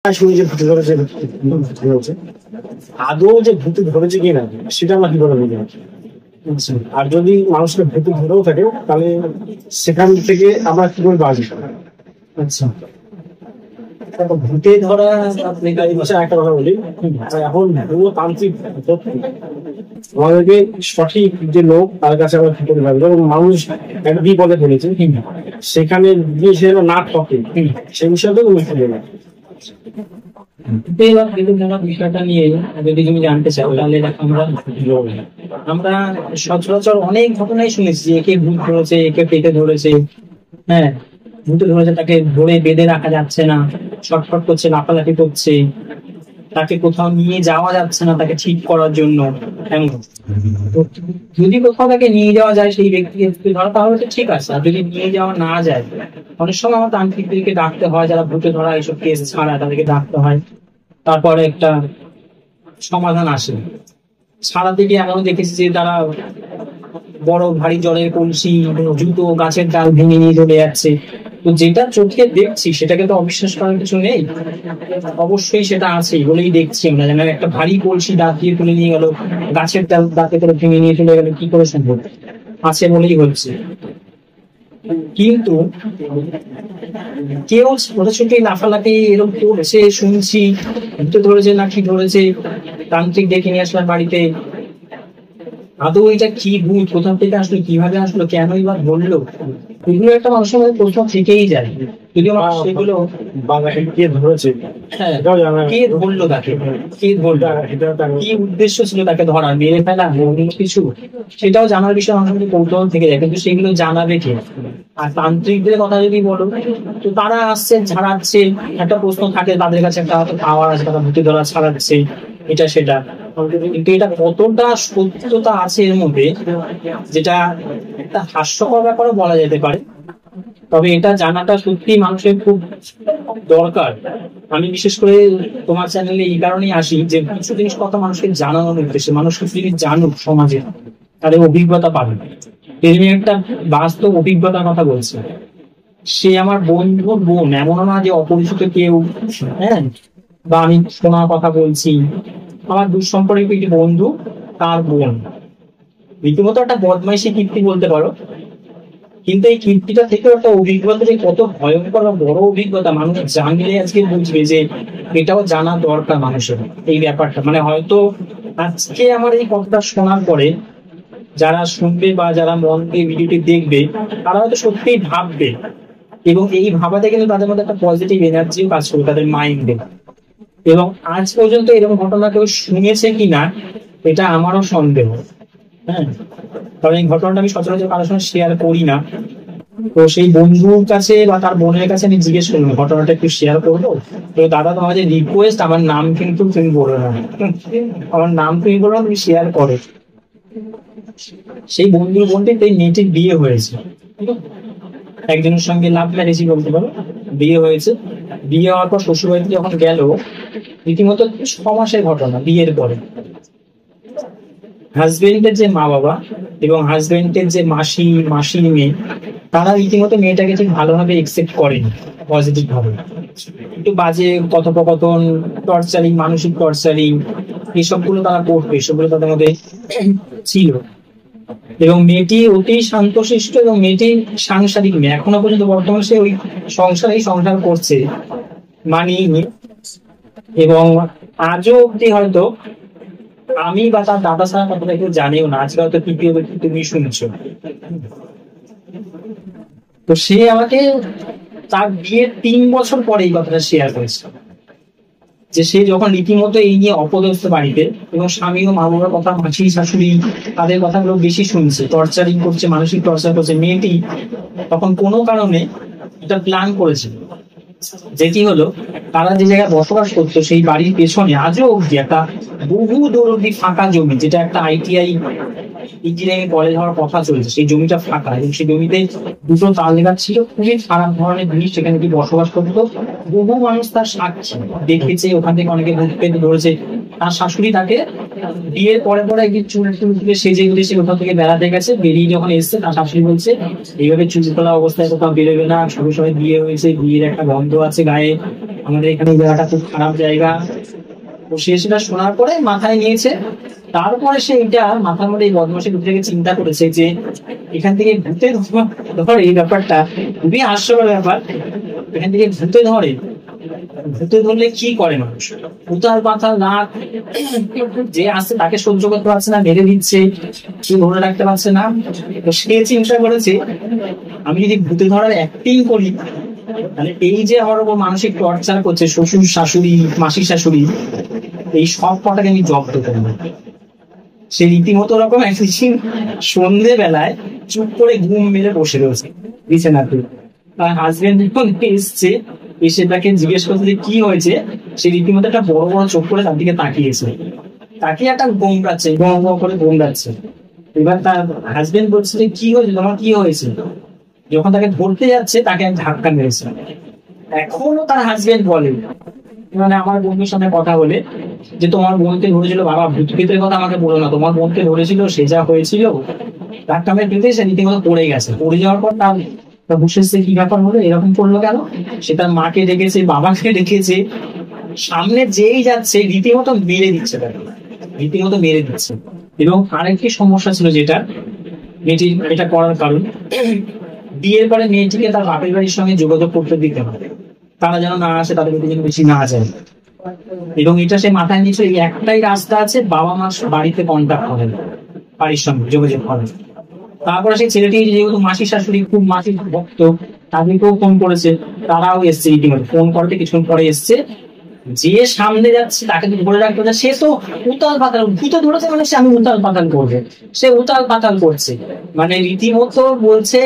শুনি যে ভূতে ধরেছে, ধরেছে আদৌ যে ভূতে ধরেছে কিনা সেটা আমরা কিভাবে বুঝতে পারছি। আর যদি মানুষকে ভূতে ধরেও থাকে তাহলে সেখান থেকে আমরা কি করে বাঁচি। আচ্ছা, ভূতে ধরা একটা কথা বলি, এখন পুরো তান্ত্রিক আমাদেরকে সঠিক যে লোক তার কাছে আমরা কি করে পাবো। যেমন মানুষ একটা বিপদে ফেলেছে, সেখানে গিয়ে সে না ঠকে, সেই বিষয়টা মুশকিল না। বিষয়টা নিয়ে যদি তুমি জানতে চাও তাহলে আমরা সচরাচর অনেক ঘটনাই শুনেছি যে একে ভূত ধরেছে, একে পেটে ধরেছে, হ্যাঁ ভূতে ধরেছে, তাকে ধরে বেঁধে রাখা যাচ্ছে না, ছটফট করছে, লাফালাফি করছে, তাকে কোথাও নিয়ে যাওয়া যাচ্ছে না তাকে ঠিক করার জন্য। এমন যদি কোথাও তাকে নিয়ে যাওয়া যায় সেই ব্যক্তিকে ধরা তাহলে তো ঠিক আছে, আর যদি নিয়ে যাওয়া না যায় অনেক সময় আমার তান্ত্রিকদেরকে ডাকতে হয়, যারা ভূতে ধরা এইসব কেস ছাড়া তাদেরকে ডাকতে হয়, তারপরে একটা সমাধান আসে। সারা দিকে এমনও দেখেছি যে তারা বড় ভারী জলের কলসি, জুতো, গাছের ডাল ভেঙে নিয়ে চলে যাচ্ছে। তো যেটা চোখে দেখছি সেটাকে তো অবিশ্বাস করার কিছু নেই, অবশ্যই সেটা আছে বলেই দেখছি আমরা। যেন একটা ভারী কলসি ডাক দিয়ে তুলে নিয়ে গেল, গাছের ডাল ডাকে করে ভেঙে নিয়ে চলে গেল, কি করে সম্ভব? আছে বলেই হচ্ছে। কিন্তু কেউ ছোটাছুটি লাফালাফি এরকম করছে শুনছি, ভূতে ধরেছে না কি ধরেছে, তান্ত্রিক ডেকে নিয়ে আসলাম বাড়িতে। আদৌ এটা কি ভূত, কোথা থেকে আসলো, কিভাবে আসলো, কেনই বা ধরলো, এগুলো একটা মানুষের মধ্যে প্রশ্ন থেকেই যায়। যদিও সেগুলো কে ধরেছে, কে ধরলো তাকে, কে ধরলো, কি উদ্দেশ্য ছিল তাকে ধরার, মেরে ফেলা, অন্য কিছু, সেটাও জানার বিষয় মানুষের মধ্যে কৌতূহল থেকে যায়। কিন্তু সেগুলো জানাবে কে? আর তান্ত্রিকদের কথা যদি বলো তো তারা আসছে, ঝাড়াচ্ছে, একটা প্রশ্ন থাকে তাদের কাছে, একটা পাওয়ার আছে, তারা ভূতে ধরা ছাড়াচ্ছে এটা সেটা। কিন্তু এটা কতটা সত্যতা আছে এর মধ্যে, যেটা একটা হাস্যকর ব্যাপারও বলা যেতে পারে। তবে এটা জানাটা সত্যি মানুষের খুব দরকার। আমি বিশেষ করে তোমার চ্যানেলে এই কারণেই আসি যে কিছু জিনিস কথা মানুষকে জানানোর উদ্দেশ্যে, মানুষ কিছু জিনিস জানুক, সমাজে তাদের অভিজ্ঞতা পাবে। তেমনি একটা বাস্তব অভিজ্ঞতার কথা বলছে, সে আমার বন্ধুর বোন, এমন না যে অপরিচিত কেউ, হ্যাঁ, বা আমি শোনার কথা বলছি, আমার দুঃসম্পর্কিত একটি বন্ধু, তার বোন রীতিমতো একটা বদমাইশি কীর্তি বলতে পারো। কিন্তু এই কীর্তিটা থেকেও একটা অভিজ্ঞতা, যে কত ভয়ঙ্কর বড় অভিজ্ঞতা, মানুষ জানলে আজকে বুঝবে যে এটাও জানা দরকার মানুষের এই ব্যাপারটা। মানে হয়তো আজকে আমার এই কথাটা শোনার পরে যারা শুনবে বা যারা মন দিয়ে ভিডিওটি দেখবে তারা হয়তো সত্যিই ভাববে, এবং এই ভাবাতে কিন্তু তাদের মধ্যে একটা পজিটিভ এনার্জিও কাজ করবে তাদের মাইন্ডে। এবং আজ পর্যন্ত এরকম ঘটনা কেউ শুনেছে কিনা এটা আমারও সন্দেহ, হ্যাঁ, কারণ এই ঘটনাটা আমি সচরাচর কারোর সঙ্গে শেয়ার করি না। তো সেই বন্ধুর কাছে বা তার বোনের কাছে আমি জিজ্ঞেস করলাম ঘটনাটা একটু শেয়ার করবো, তো দাদা তোমাদের রিকোয়েস্ট, আমার নাম কিন্তু তুমি বলো না, আমার নাম তুমি বলো না, তুমি শেয়ার করো। সেই বন্ধুর বোনটির এই মেয়েটির বিয়ে হয়েছে, একজনের সঙ্গে লাভ ম্যারেজই বলতে পারো, বিয়ে হয়েছে। বিয়ে হওয়ার পর শ্বশুরবাড়িতে যখন গেল, রীতিমতো 6 মাসের ঘটনা, বিয়ের পরে হাজবেন্ডের যে মা বাবা এবং হাজবেন্ডের যে মাসির মেয়ে, তারা রীতিমতো মেয়েটাকে ঠিক ভালোভাবে একসেপ্ট করেনি পজিটিভ ভাবে। একটু বাজে কথোপকথন, টর্চারিং, মানসিক টর্চারিং, এইসবগুলো তারা করতো, এসবগুলো তাদের মধ্যে ছিল। এবং মেয়েটি অতি শান্তশিষ্ট, এবং মেয়েটি সাংসারিক মেয়ে, এখনো পর্যন্ত বর্তমানে সে ওই সংসার করছে মানিয়ে নিয়ে। এবং আজও অব্দি হয়তো আমি বা তার দাদা ছাড়া কথাটা কেউ জানেও না, আজকে হয়তো তৃতীয় ব্যক্তি তুমি শুনছো। তো সে আমাকে তার বিয়ের 3 বছর পরে এই কথাটা শেয়ার করেছে, যে সে যখন রীতিমতো এই নিয়ে অপদস্থ বাড়িতে, এবং স্বামী ও মা বাবার কথা, মাসি শাশুড়ি তাদের কথাগুলো বেশি শুনছে, টর্চারিং করছে, মানসিক টর্চার করছে। মেয়েটি তখন কোনো কারণে একটা প্ল্যান করেছিল, যেটি হলো তারা যে জায়গায় বসবাস করতো সেই বাড়ির পেছনে আজও অব্দি একটা বহু দূর অব্দি ফাঁকা জমি, যেটা একটা ITI ইঞ্জিনিয়ারিং কলেজ হওয়ার কথা চলছে, সেই জমিটা ফাঁকা, এবং সেই জমিতে 2টো তাল গাছ ছিল, খুবই খারাপ ধরনের জিনিস সেখানে কি বসবাস করতো। বহু মানুষ তার সাক্ষী, দেখেছে, ওখান থেকে অনেকে ভূত পেতে ধরেছে। তার শাশুড়ি তাকে বিয়ের পরে পরে একদিন চুল তুলে সেজে গুজে ওখান থেকে বেড়াতে গেছে, বেরিয়ে যখন এসছে তার শাশুড়ি বলছে এইভাবে চুল তোলা অবস্থায় কোথাও বেরোবে না, সবাই বিয়ে হয়েছে, বিয়ের একটা গন্ধ আছে গায়ে, আমাদের এখানে এই জায়গাটা খুব খারাপ জায়গা। তো সে সেটা শোনার পরে মাথায় নিয়েছে। তারপরে সে এটা মাথার মধ্যে এই বদমাসের থেকে চিন্তা করেছে যে এখান থেকে ভূতে ধরে, এই ব্যাপারটা খুবই হাস্যকর ব্যাপার। এখান থেকে ভূতে ধরে, ভূতে ধরলে কি করে মানুষ? উতাল পাতাল রাত, যে আসছে তাকে সহ্য করতে পারছে না, মেরে দিচ্ছে, কি ধরে রাখতে পারছে না। তো সে চিন্তা করেছে আমি যদি ভূতে ধরার অ্যাক্টিং করি, তাহলে এই যে আমার উপর মানসিক টর্চার করছে শ্বশুর শাশুড়ি মাসি শাশুড়ি, এই সব কটাকে আমি জব্দ করবো। সে রীতিমতো রকম একদিন সন্ধে বেলায় চুপ করে ঘুম মেরে বসে রয়েছে বিছানাতে। তার হাজবেন্ড যখন এসছে, এসে তাকে জিজ্ঞেস করছে যে কি হয়েছে, সে রীতিমতো একটা বড় বড় চোখ করে তার দিকে তাকিয়েছে, তাকিয়ে একটা গোমড়াচ্ছে, গম গম করে গোমড়াচ্ছে। এবার তার হাজবেন্ড বলছে যে কি হয়েছে, তোমার কি হয়েছে? যখন তাকে ধরতে যাচ্ছে তাকে এক ধাক্কা মেরেছে। এখনো তার হাজবেন্ড বলে, মানে আমার বন্ধুর সামনে কথা বলে, যে তোমার বোনকে ধরেছিল, বাবা ভূতপ্রেতের কথা আমাকে বলো না, তোমার বোনকে ধরেছিল, সে যা হয়েছিল। ধাক্কা মেরে পেতে সে রীতিমতো পড়ে গেছে। পড়ে যাওয়ার পর তার বুঝেছে কি ব্যাপার হলো, এরকম করলো কেন। সে তার মাকে ডেকেছে, বাবাকে ডেকেছে, সামনে যেই যাচ্ছে রীতিমতো মেরে দিচ্ছে তাকে, রীতিমতো মেরে দিচ্ছে। এবং আরেকটি সমস্যা ছিল যেটা মেয়েটি এটা করার কারণ, বিয়ের পরে মেয়েটিকে তার বাপের বাড়ির সঙ্গে যোগাযোগ করতে দিতে হবে, তারা যেন না আসে, তাদের যেন বেশি না যায়। এবং এটা সে মাথায় নিয়েছিল এই একটাই রাস্তা আছে, বাবা মার বাড়িতে কন্ট্যাক্ট করেন, বাড়ির সঙ্গে যোগাযোগ করেন। তারপরে সেই ছেলেটি যেহেতু মাসি শাশুড়ি খুব মাসির ভক্ত, তাদেরকেও ফোন করেছে, তারাও এসছে, ইতিমধ্যে ফোন করতে কিছুক্ষণ পরে এসছে। যে সামনে যাচ্ছে তাকে ধরে রাখতে হচ্ছে, সে তো উতাল পাতাল, ভূতে ধরেছে মানে সে আমি উতাল পাতাল করবে, সে উতাল পাতাল করছে। মানে রীতিমতো বলছে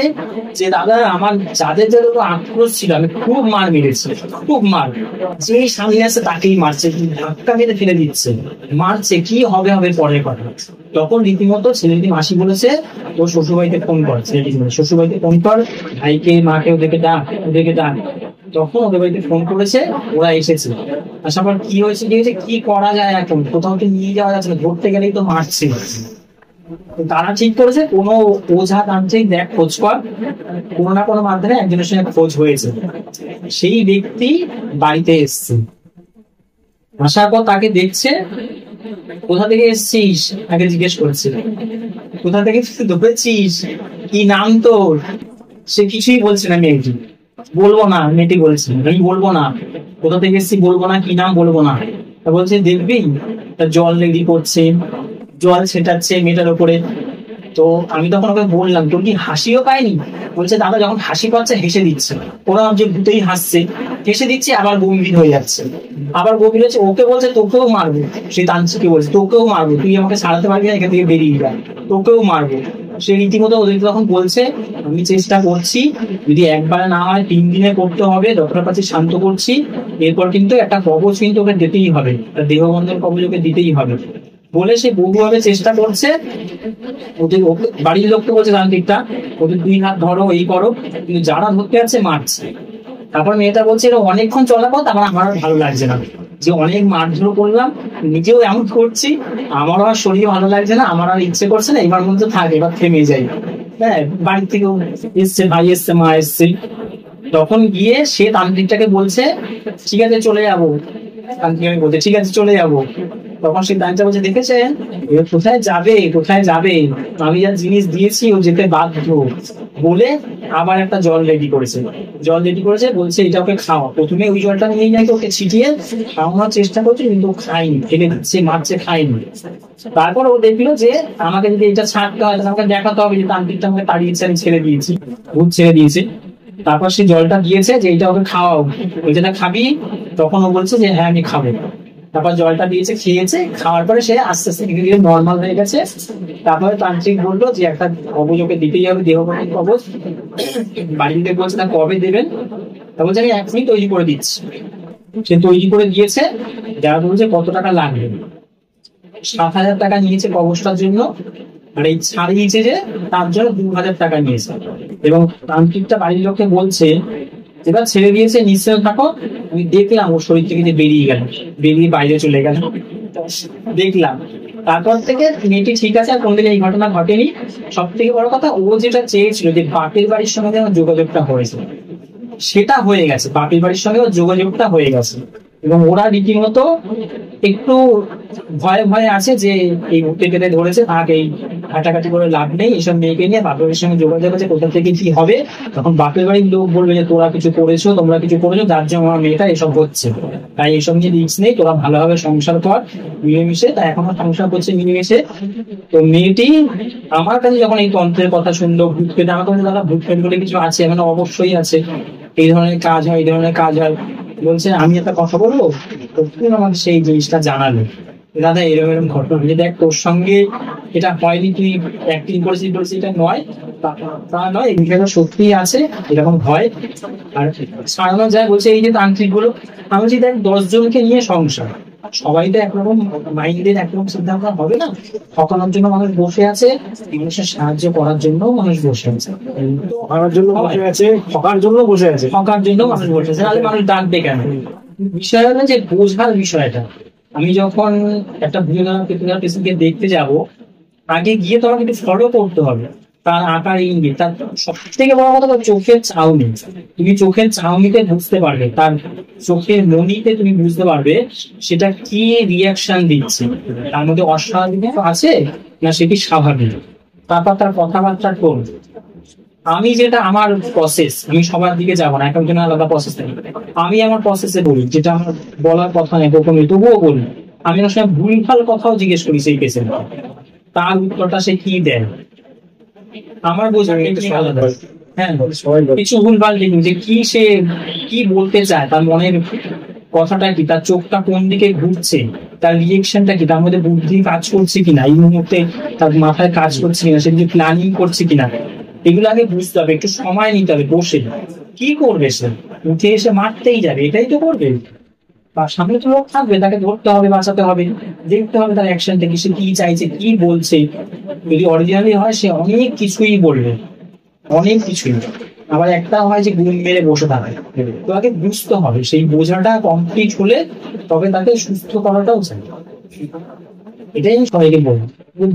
যে দাদা আমার যাদের যাদের আক্রোশ ছিল, আমি খুব মার মেরেছি, খুব মার, যে সামনে আসছে তাকেই মারছে, ধাক্কা মেরে ফেলে দিচ্ছে, মারছে, কি হবে হবে পরের কথা। তখন রীতিমতো ছেলেটি মাসি বলেছে তোর শ্বশুরবাড়িতে ফোন কর, ছেলেটি শ্বশুরবাড়িতে ফোন কর, ভাইকে মাকে ওদেরকে ডাক, ওদেরকে ডাক। তখন ওদের বাড়িতে ফোন করেছে, ওরা এসেছে। আসার পর কি হয়েছে কি করা যায়, এখন কোথাও তো নিয়ে যাওয়া যাচ্ছে না, ধরতে গেলেই তো মারছে। তারা ঠিক করেছে কোনো ওঝা তান্ত্রিক দেখ খোঁজ কর, কোনো না কোনো মাধ্যমে একজনের সঙ্গে খোঁজ হয়েছে। সেই ব্যক্তি বাড়িতে এসছে, আসার পর তাকে দেখছে, কোথা থেকে এসছিস তাকে জিজ্ঞেস করছে, কোথা থেকে ধরেছিস, কি নাম তোর? সে কিছুই বলছে না, মেয়েটি বলবো না, মেয়েটি বলছে আমি বলবো না, কোথা থেকে এসছি বলবো না, কি নাম বলবো না। তা বলছে দেখবি, তা জল রেডি করছে, জল ছেটাচ্ছে মেয়েটার উপরে। তো আমি তখন ওকে বললাম তোর কি হাসিও পায়নি? বলছে দাদা যখন হাসি পাচ্ছে হেসে দিচ্ছে, ওরা যে ভূতেই হাসছে, হেসে দিচ্ছে, আবার গম্ভীর হয়ে যাচ্ছে, আবার গম্ভীর হচ্ছে। ওকে বলছে তোকেও মারবো, সেই তান্ত্রিককে বলছে তোকেও মারবো, তুই আমাকে ছাড়াতে পারবি না, এখান থেকে বেরিয়ে যা, তোকেও মারবো। সে রীতিমতো ওদেরকে তখন বলছে আমি চেষ্টা করছি, যদি একবারে না হয় 3 দিনে করতে হবে, ডক্টর কাছে শান্ত করছি, এরপর কিন্তু একটা কবচ কিন্তু ওকে দিতেই হবে, দেহবন্ধন কবচ ওকে দিতেই হবে বলে সে বহুভাবে চেষ্টা করছে। ওদের বাড়ির লোককে বলছে তান্ত্রিকটা ওদের 2 হাত ধরো, এই করো, কিন্তু যারা ধরতে যাচ্ছে মারছে। তারপর মেয়েটা বলছে এটা অনেকক্ষণ চলার পর তারপর আমার ভালো লাগছে না, যে অনেক মারধর করলাম, নিজেও এমন করছি, আমারও আর শরীর ভালো লাগছে না, আমার আর ইচ্ছে করছে না, এবার মধ্যে থাক, এবার থেমে যাই। হ্যাঁ, বাড়ি থেকেও এসছে, ভাই এসছে, মা এসছে। তখন গিয়ে সে তান্ত্রিকটাকে বলছে ঠিক আছে চলে যাবো, তান্ত্রিক বলছে ঠিক আছে চলে যাবো। তখন সে তান্ত্রিক বলছে দেখেছেন কোথায় যাবে, কোথায় যাবে, আমি যা জিনিস দিয়েছি ও যেতে বাধ্য বলে আবার একটা জল রেডি করেছে, জল রেডি করেছে, বলছে এটা ওকে খাওয়া। প্রথমে ওই জলটা নিয়ে যাই ওকে ছিটিয়ে খাওয়ানোর চেষ্টা করছে, কিন্তু খায়নি, ফেলে দিচ্ছে, মারছে, খায়নি। তারপর ও দেখলো যে আমাকে যদি এটা ছাড়তে হয় তাহলে আমাকে দেখাতে হবে যে তান্ত্রিকটা আমাকে তাড়িয়েছে, আমি ছেড়ে দিয়েছি, ভূত ছেড়ে দিয়েছে। তারপর সে জলটা দিয়েছে যে এটা ওকে খাওয়াও, ওই যেটা খাবি। তখন ও বলছে যে হ্যাঁ আমি খাবো। তারপর জলটা দিয়েছে, খেয়েছে, খাওয়ার পরে সে আস্তে আস্তে ধীরে ধীরে নর্মাল হয়ে গেছে। তারপরে তান্ত্রিক বললো যে একটা কবচ ওকে দিতেই হবে, দেহবন্ধন কবচ। বাড়ির লোক বলছে না কবে দেবেন, তা বলছে আমি এখনই তৈরি করে দিচ্ছি। সে তৈরি করে দিয়েছে, যারা বলছে কত টাকা লাগবে, 7,000 টাকা নিয়েছে কবচটার জন্য, আর এই ছাড়িয়েছে যে তার জন্য 2,000 টাকা নিয়েছে। এবং তান্ত্রিকটা বাড়ির লোককে বলছে এবার ছেড়ে দিয়েছে, নিশ্চয় থাকো। আমি দেখলাম ওর শরীর থেকে যে বেরিয়ে গেল, বেরিয়ে বাইরে চলে গেল, দেখলাম। তারপর থেকে মেয়েটি ঠিক আছে, আর কোনদিন এই ঘটনা ঘটেনি। সব থেকে বড় কথা ও যেটা চেয়েছিল যে বাপের বাড়ির সঙ্গে যেন যোগাযোগটা হয়েছে, সেটা হয়ে গেছে, বাপের বাড়ির সঙ্গে ওর যোগাযোগটা হয়ে গেছে, এবং ওরা রীতিমতো একটু ভয়ে ভয়ে আছে যে এই ভূতে পেতে ধরেছে, তাকে এই ঘাটাঘাটি করে লাভ নেই, এসব মেয়েকে নিয়ে বাপের বাড়ির সঙ্গে যোগাযোগ আছে, কোথা থেকে কি হবে। তখন বাপের বাড়ির লোক বলবে যে তোরা কিছু করেছো, তোমরা কিছু করেছো, যার জন্য আমার মেয়েটা এসব হচ্ছে, তাই এসব নিয়ে রিস্ক নেই, তোরা ভালোভাবে সংসার কর মিলেমিশে। তাই এখন সংসার করছে মিলেমিশে। তো মেয়েটি আমার কাছে যখন এই তন্ত্রের কথা শুনলো, ভূত পেতে, আমার কাছে দাদা ভূত পেট বলে কিছু আছে, মানে অবশ্যই আছে, এই ধরনের কাজ হয়, এই ধরনের কাজ হয়। বলছে আমি একটা কথা বলবো, তো তুই আমাকে সেই জিনিসটা জানালে দাদা এরকম এরকম ঘটনা হয়েছে, দেখ তোর সঙ্গে এটা হয়নি, তুই অ্যাক্টিং করেছিস, এটা নয়, তা নয়, এই বিষয়টা সত্যিই আছে, এরকম হয়। আর সারানো যায়। বলছে এই যে তান্ত্রিক গুলো, আমি বলছি দেখ 10 জনকে নিয়ে সংসার, সবাই তো একরকম মাইন্ডের একরকম চিন্তা করা হবে না। ঠকানোর জন্য মানুষ বসে আছে, মানুষের সাহায্য করার জন্য মানুষ বসে আছে, ঠকানোর জন্য বসে আছে, ঠকার জন্য বসে আছে, ঠকার জন্য মানুষ বসে আছে, নাহলে মানুষ ডাকবে কেন? বিষয় হলো যে বোঝার বিষয়টা। আমি যখন একটা পেশেন্টকে দেখতে যাব, আগে গিয়ে তোমাকে একটু ফলো করতে হবে তার আকার ইঙ্গিত, তার সব থেকে বড় কথা তার চোখের চাউনি। তুমি চোখের চাউনিতে বুঝতে পারবে, তার চোখের মনিতে তুমি বুঝতে পারবে সেটা কি রিয়াকশন দিচ্ছে, তার মধ্যে অস্বাভাবিক আছে না সেটি স্বাভাবিক। তারপর তার কথাবার্তার টোন। আমি যেটা আমার প্রসেস, আমি সবার দিকে যাবো না, এক একজনের আলাদা প্রসেস থাকে, আমি আমার প্রসেসে বলি যেটা আমার বলার কথা নেই প্রথমে, তবুও বলি। আমি অনেক সময় ভুলভাল কথাও জিজ্ঞেস করি সেই পেশেন্ট, তার উত্তরটা সে কি দেয় আমার বোঝার আলাদা। হ্যাঁ, কিছু ভুলভাল লিখুন যে কি সে কি বলতে চায়, তার মনের কথাটা কি, তার চোখটা কোন দিকে ঘুরছে, তার রিয়েকশনটা কি, তার মধ্যে বুদ্ধি কাজ করছে কিনা, এই মুহূর্তে তার মাথায় কাজ করছে কিনা, সে যে প্ল্যানিং করছে কিনা, এগুলো আগে বুঝতে হবে। একটু সময় নিতে হবে, বসে কি করবে সে, উঠে এসে মারতেই যাবে, এটাই তো করবে, বা সামনে তো লোক থাকবে, তাকে ধরতে হবে, বাঁচাতে হবে, দেখতে হবে তার অ্যাকশনটা কি, সে কি চাইছে, কি বলছে। যদি অরিজিনালি হয় সে অনেক কিছুই বলবে, অনেক কিছুই। আবার একটা হয় যে গুণ মেরে বসে থাকে, তো আগে বুঝতে হবে, সেই বোঝাটা কমপ্লিট হলে তবে তাকে সুস্থ করাটাও চাই। এটাই আমি সবাইকে বলবো,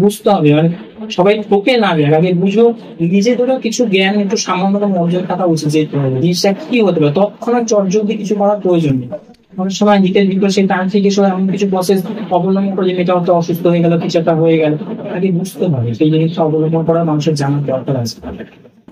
বুঝতে হবে, মানে সবাই ঠকে না যাবে, আগে বুঝো, নিজেদেরও কিছু জ্ঞান একটু সামান্য মনোযোগ থাকা উচিত যে জিনিসটা কি হতে পারে, তৎক্ষণাৎ চটজলদি কিছু করার প্রয়োজন নেই। অনেক সময় হিতের ভিতরে সেই তান্ত্রিক এসে এমন কিছু প্রসেস অবলম্বন করে যে মেয়েটা হয়তো অসুস্থ হয়ে গেল, কিছু একটা হয়ে গেল, আগে বুঝতে হবে, সেই জিনিসটা অবলম্বন করার মানুষের জানার দরকার আছে।